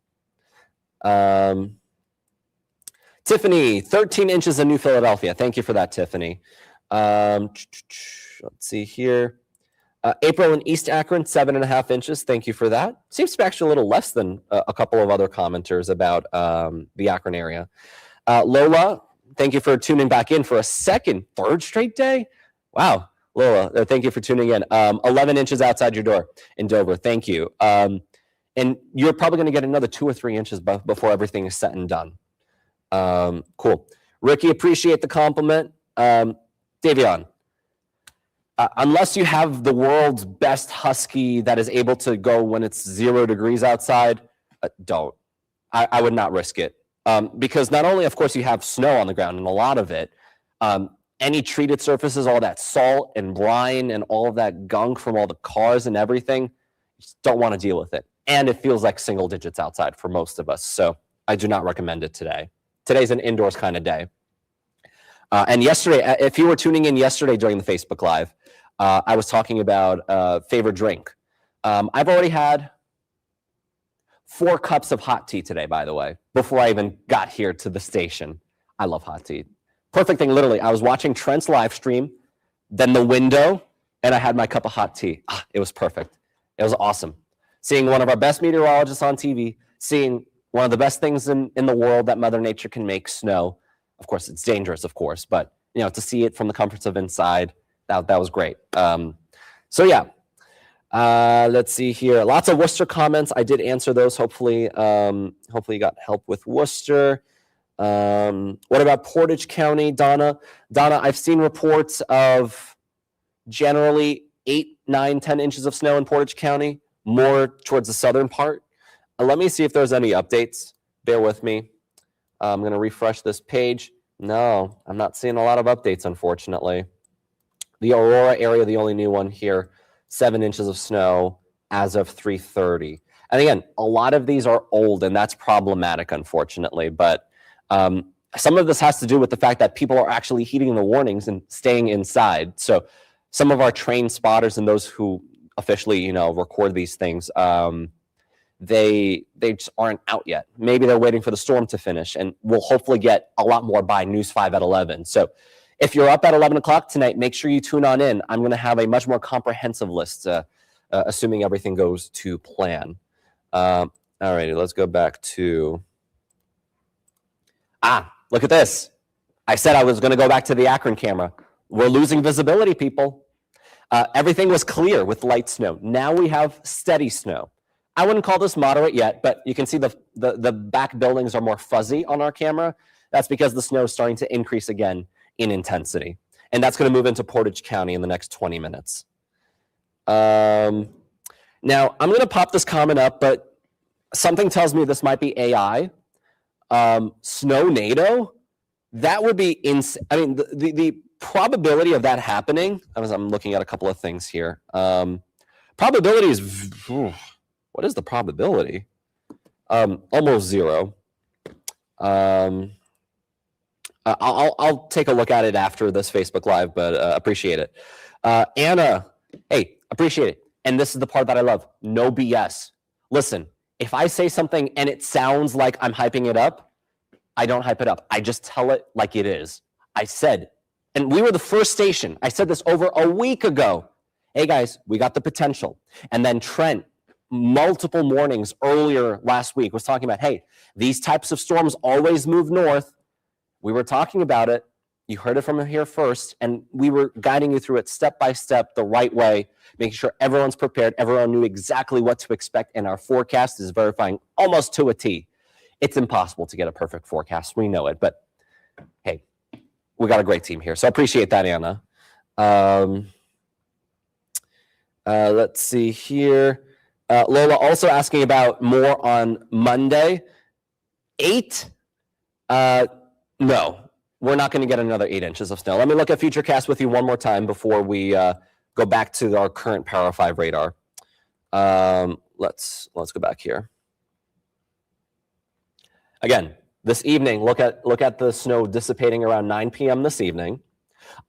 Tiffany, 13 inches in New Philadelphia. Thank you for that, Tiffany. Let's see here. April in East Akron, 7.5 inches. Thank you for that. Seems to be actually a little less than a couple of other commenters about the Akron area. Lola, thank you for tuning back in for a third straight day. Wow, Lola, thank you for tuning in. 11 inches outside your door in Dover. Thank you. And you're probably going to get another 2 or 3 inches before everything is set and done. Cool. Ricky, appreciate the compliment. Davion, unless you have the world's best husky that is able to go when it's 0 degrees outside, don't. I would not risk it. Because not only, of course, you have snow on the ground and a lot of it, any treated surfaces, all that salt and brine and all of that gunk from all the cars and everything, you just don't want to deal with it. And it feels like single digits outside for most of us. So I do not recommend it today. Today's an indoors kind of day. And yesterday, if you were tuning in yesterday during the Facebook Live, I was talking about favorite drink. I've already had 4 cups of hot tea today, by the way, before I even got here to the station. I love hot tea. Perfect thing, literally. I was watching Trent's live stream, then the window, and I had my cup of hot tea. It was perfect. It was awesome. Seeing one of our best meteorologists on TV, seeing one of the best things in the world that Mother Nature can make, snow. Of course, it's dangerous, of course, but to see it from the comforts of inside, that was great. So yeah, let's see here. Lots of Worcester comments. I did answer those. Hopefully you got help with Worcester. What about Portage County, Donna? Donna, I've seen reports of generally 8, 9, 10 inches of snow in Portage County, more towards the southern part. Let me see if there's any updates. Bear with me. I'm going to refresh this page. No, I'm not seeing a lot of updates, unfortunately. The Aurora area, the only new one here, 7 inches of snow as of 3:30. And again, a lot of these are old, and that's problematic, unfortunately. But some of this has to do with the fact that people are actually heeding the warnings and staying inside. So some of our trained spotters and those who officially, record these things, they just aren't out yet. Maybe they're waiting for the storm to finish, and we'll hopefully get a lot more by News 5 at 11. So if you're up at 11 o'clock tonight, make sure you tune on in. I'm going to have a much more comprehensive list, assuming everything goes to plan. All righty, let's go back to... look at this. I said I was going to go back to the Akron camera. We're losing visibility, people. Everything was clear with light snow. Now we have steady snow. I wouldn't call this moderate yet, but you can see the back buildings are more fuzzy on our camera. That's because the snow is starting to increase again in intensity. And that's going to move into Portage County in the next 20 minutes. Now, I'm going to pop this comment up, but something tells me this might be AI. Snow-nado? That would be insane. I mean, the probability of that happening, I'm looking at a couple of things here. Probability is... What is the probability? Almost 0. I'll take a look at it after this Facebook Live, but appreciate it. Anna, hey, appreciate it. And this is the part that I love. No BS. Listen, if I say something and it sounds like I'm hyping it up, I don't hype it up. I just tell it like it is. I said, and we were the first station. I said this over a week ago. Hey, guys, we got the potential. And then Trent, multiple mornings earlier last week, was talking about, hey, these types of storms always move north. We were talking about it. You heard it from here first, and we were guiding you through it step by step, the right way, making sure everyone's prepared, everyone knew exactly what to expect, and our forecast is verifying almost to a T. It's impossible to get a perfect forecast. We know it, but hey, we got a great team here, so I appreciate that, Anna. Let's see here. Lola also asking about more on Monday. 8? No, we're not going to get another 8 inches of snow. Let me look at Futurecast with you one more time before we go back to our current Power 5 radar. Let's go back here. Again, this evening, look at the snow dissipating around 9 p.m. this evening.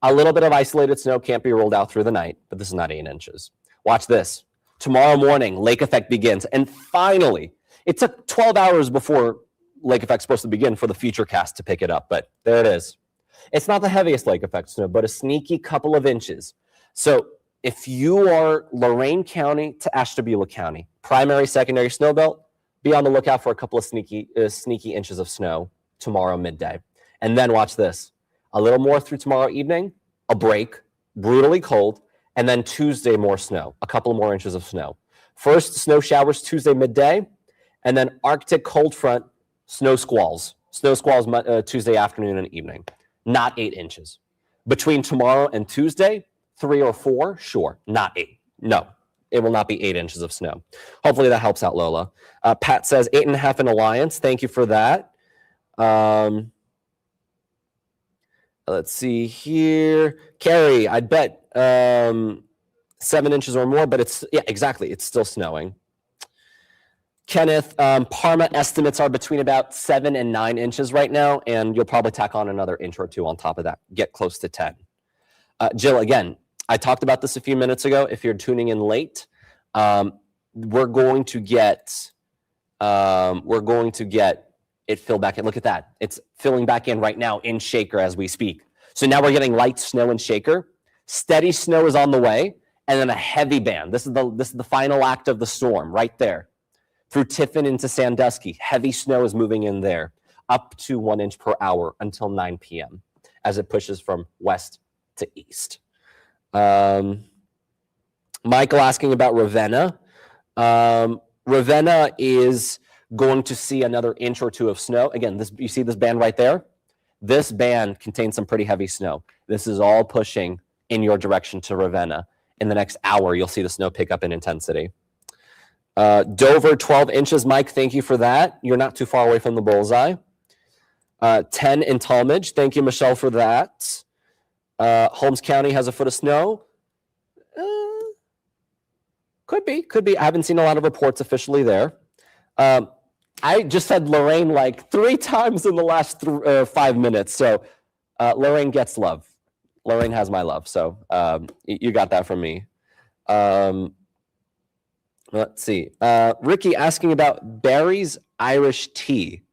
A little bit of isolated snow can't be rolled out through the night, but this is not 8 inches. Watch this. Tomorrow morning, lake effect begins. And finally, it took 12 hours before lake effect's supposed to begin for the Futurecast to pick it up, but there it is. It's not the heaviest lake effect snow, but a sneaky couple of inches. So if you are Lorain County to Ashtabula County, primary, secondary snow belt, be on the lookout for a couple of sneaky inches of snow tomorrow midday. And then watch this. A little more through tomorrow evening, a break, brutally cold, and then Tuesday more snow, a couple more inches of snow. First, snow showers Tuesday midday, and then Arctic cold front, snow squalls. Snow squalls Tuesday afternoon and evening. Not 8 inches. Between tomorrow and Tuesday, 3 or 4, sure. Not 8. No, it will not be 8 inches of snow. Hopefully that helps out, Lola. Pat says 8.5 in Alliance. Thank you for that. Let's see here. Carrie, I'd bet 7 inches or more, but yeah, exactly. It's still snowing. Kenneth, Parma estimates are between about 7 and 9 inches right now, and you'll probably tack on another inch or 2 on top of that. Get close to 10. Jill, again, I talked about this a few minutes ago. If you're tuning in late, we're going to get it fill back in. Look at that. It's filling back in right now in Shaker as we speak. So now we're getting light snow in Shaker. Steady snow is on the way, and then a heavy band. This is the final act of the storm right there. Through Tiffin into Sandusky, heavy snow is moving in there, up to 1 inch per hour until 9 p.m. as it pushes from west to east. Michael asking about Ravenna. Ravenna is going to see another inch or two of snow. Again, you see this band right there? This band contains some pretty heavy snow. This is all pushing in your direction to Ravenna. In the next hour, you'll see the snow pick up in intensity. Dover, 12 inches. Mike, thank you for that. You're not too far away from the bullseye. 10 in Talmadge. Thank you, Michelle, for that. Holmes County has a foot of snow. Could be. I haven't seen a lot of reports officially there. I just said Lorraine like 3 times in the last 5 minutes. So Lorraine gets love. Lorraine has my love. So you got that from me. Let's see. Ricky asking about Barry's Irish tea.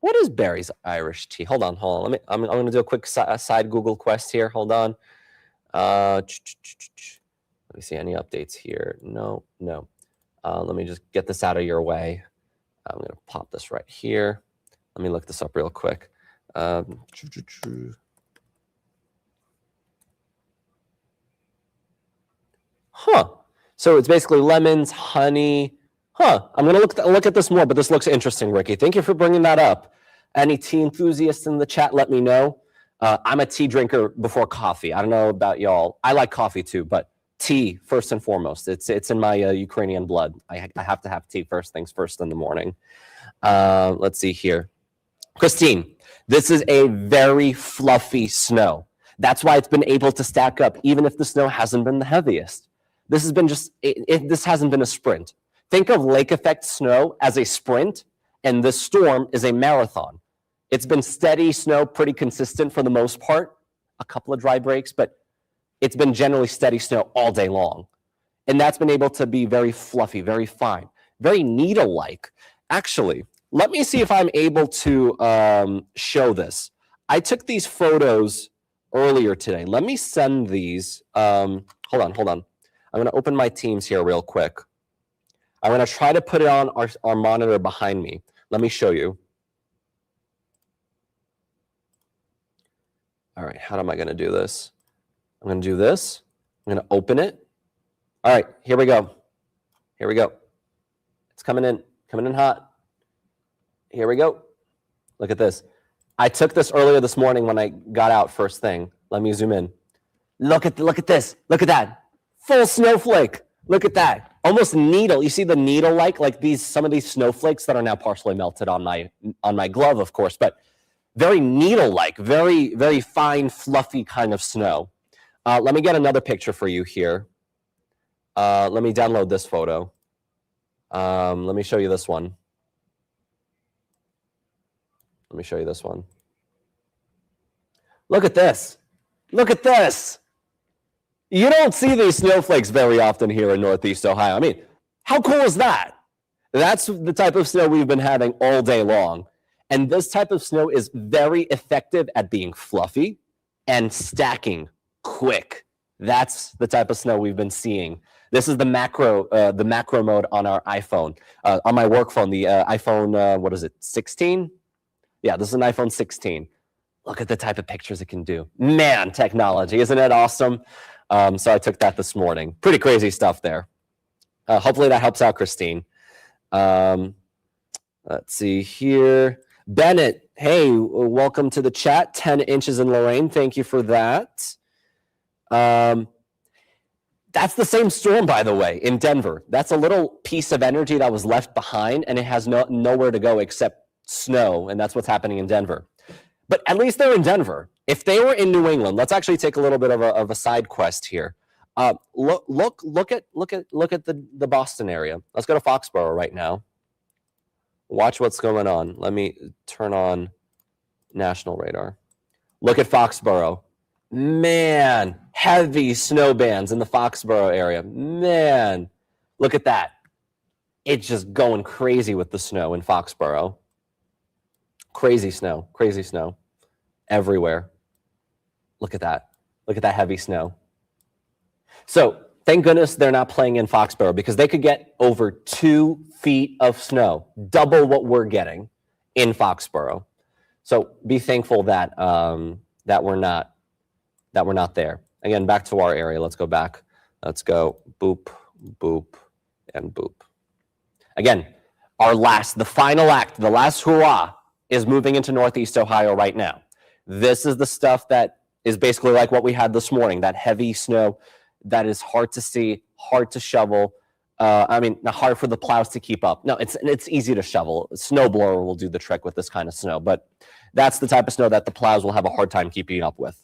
What is Barry's Irish tea? Hold on. I'm going to do a quick side Google quest here. Hold on. Let me see any updates here. No. Let me just get this out of your way. I'm going to pop this right here. Let me look this up real quick. Huh. So it's basically lemons, honey. Huh. I'm going to look at this more, but this looks interesting, Ricky. Thank you for bringing that up. Any tea enthusiasts in the chat, let me know. I'm a tea drinker before coffee. I don't know about y'all. I like coffee too, but tea first and foremost. It's in my Ukrainian blood. I have to have tea first things first in the morning. Let's see here. Christine, this is a very fluffy snow. That's why it's been able to stack up, even if the snow hasn't been the heaviest. This has been this hasn't been a sprint. Think of lake effect snow as a sprint, and this storm is a marathon. It's been steady snow, pretty consistent for the most part, a couple of dry breaks, but it's been generally steady snow all day long. And that's been able to be very fluffy, very fine, very needle-like. Actually, let me see if I'm able to show this. I took these photos earlier today. Let me send these. Hold on. I'm going to open my Teams here real quick. I'm going to try to put it on our monitor behind me. Let me show you. All right, how am I going to do this? I'm going to do this. I'm going to open it. All right, here we go. It's coming in hot. Here we go. Look at this. I took this earlier this morning when I got out first thing. Let me zoom in. Look at this. Look at that. Full snowflake. Look at that. Almost needle. You see the needle-like some of these snowflakes that are now partially melted on my glove, of course, but very needle-like, very, very fine, fluffy kind of snow. Let me get another picture for you here. Let me download this photo. Let me show you this one. Look at this. You don't see these snowflakes very often here in Northeast Ohio. I mean, how cool is that? That's the type of snow we've been having all day long. And this type of snow is very effective at being fluffy and stacking quick. That's the type of snow we've been seeing. This is the macro mode on our iPhone. On my work phone, the iPhone, 16? Yeah, this is an iPhone 16. Look at the type of pictures it can do. Man, technology, isn't it awesome? So I took that this morning. Pretty crazy stuff there. Hopefully that helps out, Christine. Let's see here. Bennett, hey, welcome to the chat. 10 inches in Lorraine. Thank you for that. That's the same storm, by the way, in Denver. That's a little piece of energy that was left behind, and it has nowhere to go except snow, and that's what's happening in Denver. But at least they're in Denver. If they were in New England, let's actually take a little bit of a side quest here. Look at the Boston area. Let's go to Foxborough right now. Watch what's going on. Let me turn on national radar. Look at Foxborough. Man, heavy snow bands in the Foxborough area. Man, look at that. it's just going crazy with the snow in Foxborough. Crazy snow everywhere. Look at that. Look at that heavy snow. So thank goodness they're not playing in Foxborough, because they could get over 2 feet of snow, double what we're getting in Foxborough. So be thankful that that we're not there. Again, back to our area. Let's go back. Let's go boop, boop, and boop. Again, the final act, the last hurrah is moving into Northeast Ohio right now. This is the stuff that is basically like what we had this morning, that heavy snow that is hard to see, hard to shovel. I mean, not hard for the plows to keep up. No, it's easy to shovel. A snowblower will do the trick with this kind of snow, but that's the type of snow that the plows will have a hard time keeping up with.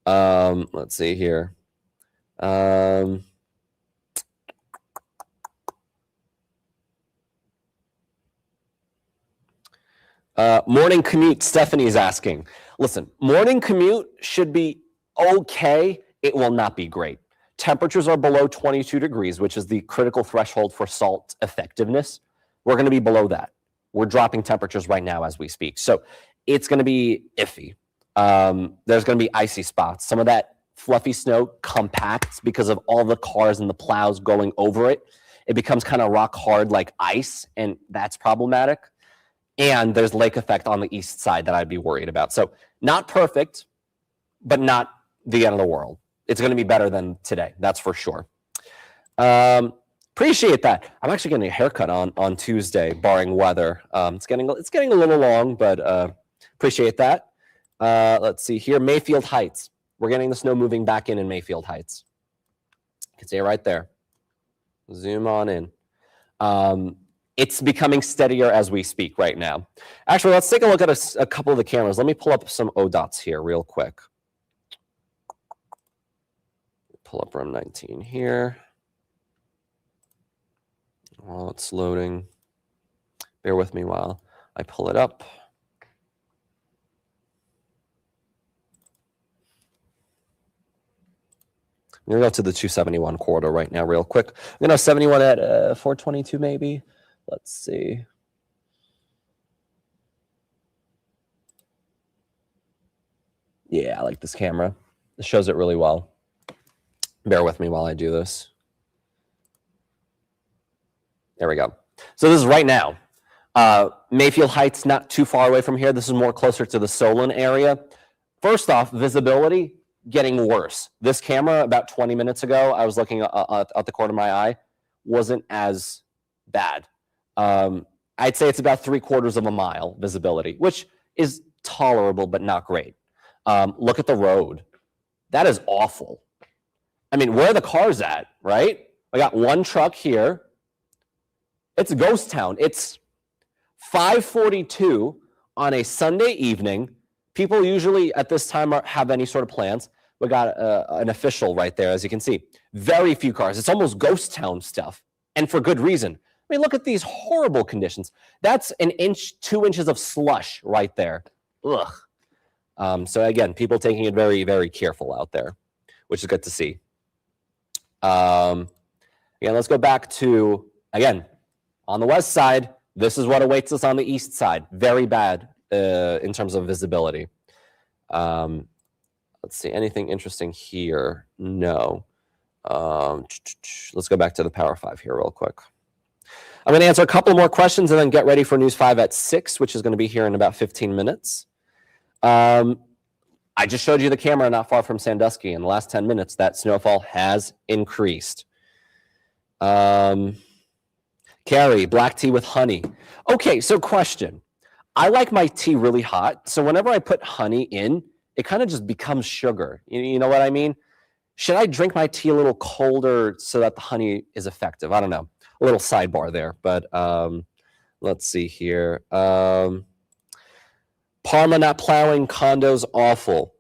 Let's see here. Morning commute, Stephanie's asking. Listen, morning commute should be okay. It will not be great. Temperatures are below 22 degrees, which is the critical threshold for salt effectiveness. We're going to be below that. We're dropping temperatures right now as we speak. So it's going to be iffy. There's going to be icy spots. Some of that fluffy snow compacts because of all the cars and the plows going over it. It becomes kind of rock hard like ice, and that's problematic. And there's lake effect on the east side that I'd be worried about. So not perfect, but not the end of the world. It's going to be better than today. That's for sure. Appreciate that. I'm actually getting a haircut on Tuesday, barring weather. It's getting a little long, but appreciate that. Let's see here. Mayfield Heights. We're getting the snow moving back in Mayfield Heights. You can see it right there. Zoom on in. It's becoming steadier as we speak right now. Actually, let's take a look at a couple of the cameras. Let me pull up some ODOTs here real quick. Pull up room 19 here. While it's loading, bear with me while I pull it up. I'm going to go to the 271 corridor right now real quick. I'm going to 71 at 422 maybe. Let's see. Yeah, I like this camera. It shows it really well. Bear with me while I do this. There we go. So this is right now. Mayfield Heights, not too far away from here. This is more closer to the Solon area. First off, visibility getting worse. This camera, about 20 minutes ago, I was looking at the corner of my eye, wasn't as bad. I'd say it's about 3/4 of a mile visibility, which is tolerable, but not great. Look at the road. That is awful. I mean, where are the cars at, right? I got one truck here. It's a ghost town. It's 5:42 on a Sunday evening. People usually at this time have any sort of plans. We got an official right there, as you can see. Very few cars. It's almost ghost town stuff, and for good reason. I mean, look at these horrible conditions. That's 1 inch, 2 inches of slush right there. Ugh. So again, people taking it very, very careful out there, which is good to see. Again, let's go back to, again, on the west side, this is what awaits us on the east side. Very bad in terms of visibility. Let's see, anything interesting here? No. Let's go back to the Power 5 here real quick. I'm going to answer a couple more questions and then get ready for News 5 at 6, which is going to be here in about 15 minutes. I just showed you the camera not far from Sandusky. In the last 10 minutes, that snowfall has increased. Carrie, black tea with honey. Okay, so question. I like my tea really hot, so whenever I put honey in, it kind of just becomes sugar. You know what I mean? Should I drink my tea a little colder so that the honey is effective? I don't know. A little sidebar there, but let's see here. Parma not plowing, condos awful.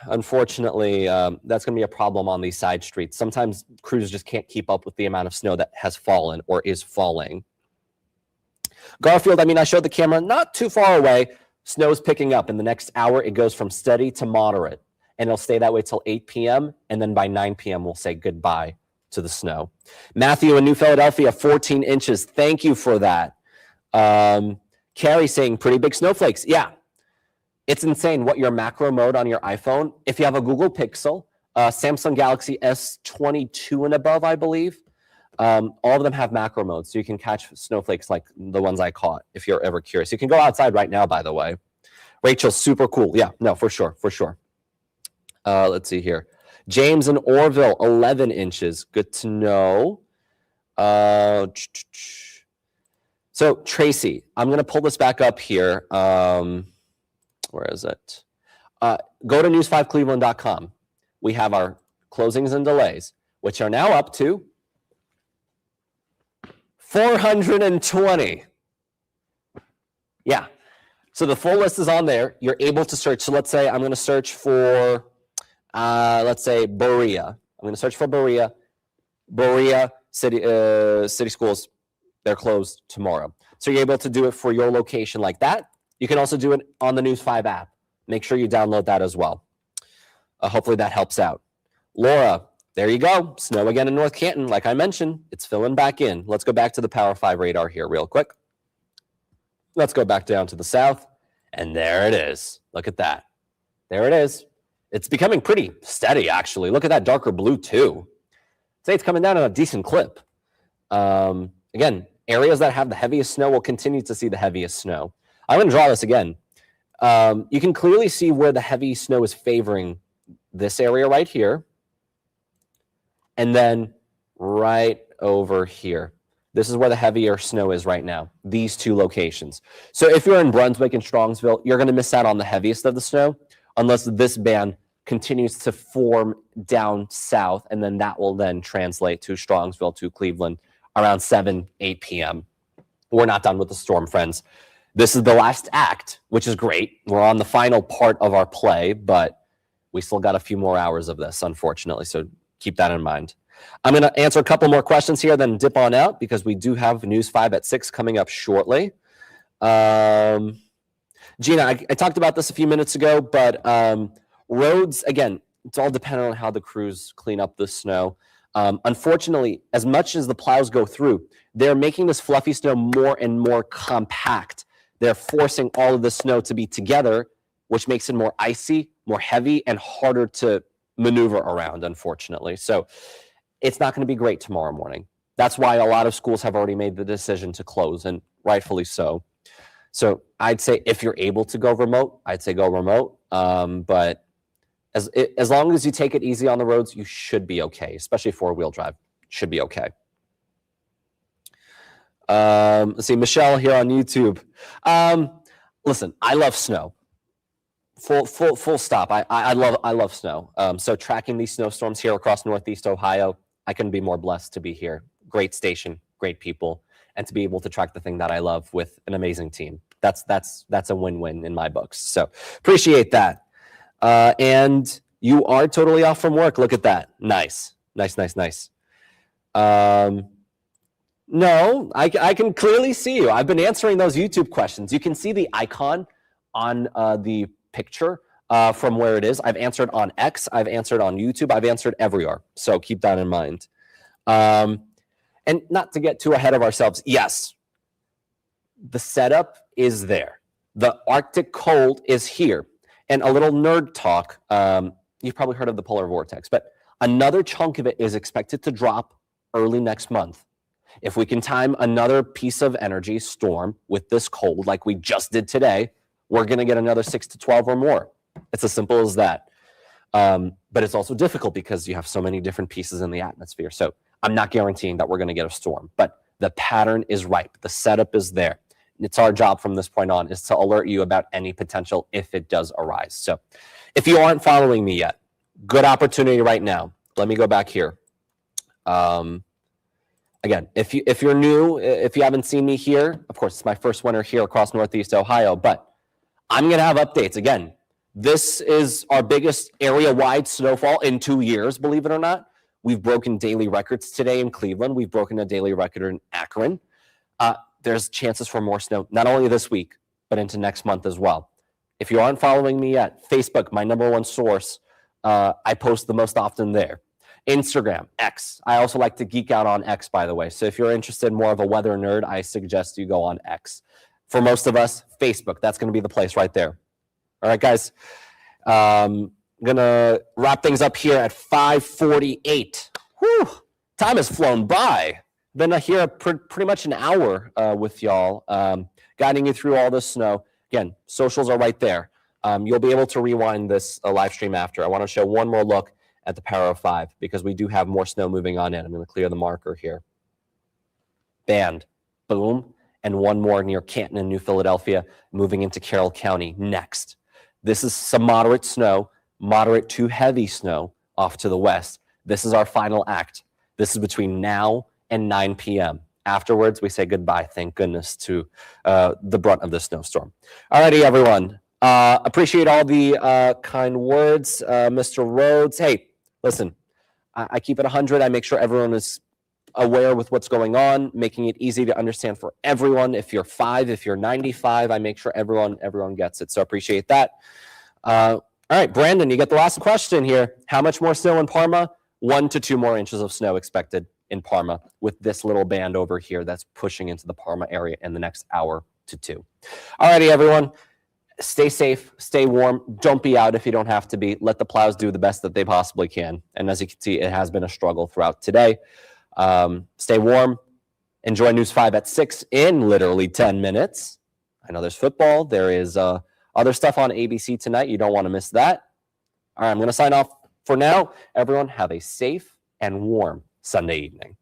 Unfortunately, that's going to be a problem on these side streets. Sometimes crews just can't keep up with the amount of snow that has fallen or is falling. Garfield, I mean, I showed the camera not too far away. Snow's picking up. In the next hour, it goes from steady to moderate. And it'll stay that way till 8 p.m. And then by 9 p.m., we'll say goodbye to the snow. Matthew in New Philadelphia, 14 inches. Thank you for that. Carrie saying pretty big snowflakes. Yeah, it's insane what your macro mode on your iPhone. If you have a Google Pixel, Samsung Galaxy S22 and above, I believe, all of them have macro modes, so you can catch snowflakes like the ones I caught, if you're ever curious. You can go outside right now, by the way. Rachel, super cool. Yeah, no, for sure, for sure. Let's see here. James in Orville, 11 inches. Good to know. So, Tracy, I'm going to pull this back up here. Where is it? Go to news5cleveland.com. We have our closings and delays, which are now up to 420. Yeah. So the full list is on there. You're able to search. So let's say I'm going to search for, let's say, Berea. I'm going to search for Berea. Berea city schools, they're closed tomorrow. So you're able to do it for your location like that. You can also do it on the News 5 app. Make sure you download that as well. Hopefully that helps out. Laura, there you go. Snow again in North Canton. Like I mentioned, it's filling back in. Let's go back to the Power 5 radar here real quick. Let's go back down to the south. And there it is. Look at that. There it is. It's becoming pretty steady, actually. Look at that darker blue, too. Say it's coming down at a decent clip. Again, areas that have the heaviest snow will continue to see the heaviest snow. I'm going to draw this again. You can clearly see where the heavy snow is favoring this area right here. And then right over here. This is where the heavier snow is right now, these two locations. So if you're in Brunswick and Strongsville, you're going to miss out on the heaviest of the snow unless this band continues to form down south, and then that will then translate to Strongsville, to Cleveland around 7, 8 p.m. We're not done with the storm, friends. This is the last act, which is great. We're on the final part of our play, but we still got a few more hours of this, unfortunately, so keep that in mind. I'm going to answer a couple more questions here, then dip on out because we do have News 5 at 6 coming up shortly. Gina, I talked about this a few minutes ago, but roads, again, it's all dependent on how the crews clean up the snow. Unfortunately, as much as the plows go through, they're making this fluffy snow more and more compact. They're forcing all of the snow to be together, which makes it more icy, more heavy, and harder to maneuver around, unfortunately. So it's not going to be great tomorrow morning. That's why a lot of schools have already made the decision to close, and rightfully so. So I'd say if you're able to go remote, I'd say go remote. But as long as you take it easy on the roads, you should be okay, especially four-wheel drive. Should be okay. Let's see, Michelle here on YouTube. Listen, I love snow. Full stop. I love snow. So tracking these snowstorms here across Northeast Ohio, I couldn't be more blessed to be here. Great station, great people, and to be able to track the thing that I love with an amazing team. That's a win-win in my books. So appreciate that. And you are totally off from work. Look at that. Nice. No, I can clearly see you. I've been answering those YouTube questions. You can see the icon on the picture from where it is. I've answered on X. I've answered on YouTube. I've answered everywhere. So keep that in mind. And not to get too ahead of ourselves, yes, the setup is there. The Arctic cold is here. And a little nerd talk, you've probably heard of the polar vortex, but another chunk of it is expected to drop early next month. If we can time another piece of energy storm with this cold like we just did today, we're going to get another 6 to 12 or more. It's as simple as that. But it's also difficult because you have so many different pieces in the atmosphere. So I'm not guaranteeing that we're going to get a storm, but the pattern is ripe. The setup is there. It's our job from this point on is to alert you about any potential if it does arise. So if you aren't following me yet, good opportunity right now. Let me go back here. Again, if you're new, if you haven't seen me here, of course, it's my first winter here across Northeast Ohio, but I'm going to have updates. Again, this is our biggest area-wide snowfall in 2 years, believe it or not. We've broken daily records today in Cleveland. We've broken a daily record in Akron. There's chances for more snow, not only this week, but into next month as well. If you aren't following me yet, Facebook, my #1 source, I post the most often there. Instagram, X. I also like to geek out on X, by the way. So if you're interested, more of a weather nerd, I suggest you go on X. For most of us, Facebook. That's going to be the place right there. All right, guys. I'm going to wrap things up here at 5:48. Whew. Time has flown by. Been here pretty much an hour with y'all, guiding you through all this snow. Again, socials are right there. You'll be able to rewind this live stream after. I want to show one more look at the Power of 5 because we do have more snow moving on in. I'm going to clear the marker here. Band, boom, and one more near Canton and New Philadelphia, moving into Carroll County next. This is some moderate snow, moderate to heavy snow off to the west. This is our final act. This is between now and 9 p.m. Afterwards, we say goodbye, thank goodness, to the brunt of the snowstorm. All righty, everyone. Appreciate all the kind words, Mr. Rhodes. Hey, listen, I keep it 100. I make sure everyone is aware with what's going on, making it easy to understand for everyone. If you're 5, if you're 95, I make sure everyone gets it. So appreciate that. All right, Brandon, you get the last question here. How much more snow in Parma? 1 to 2 more inches of snow expected in Parma with this little band over here that's pushing into the Parma area in the next hour to 2. All righty, everyone. Stay safe, stay warm. Don't be out if you don't have to be. Let the plows do the best that they possibly can. And as you can see, it has been a struggle throughout today. Stay warm. Enjoy News 5 at 6 in literally 10 minutes. I know there's football. There is other stuff on ABC tonight. You don't want to miss that. All right, I'm going to sign off for now. Everyone have a safe and warm Sunday evening.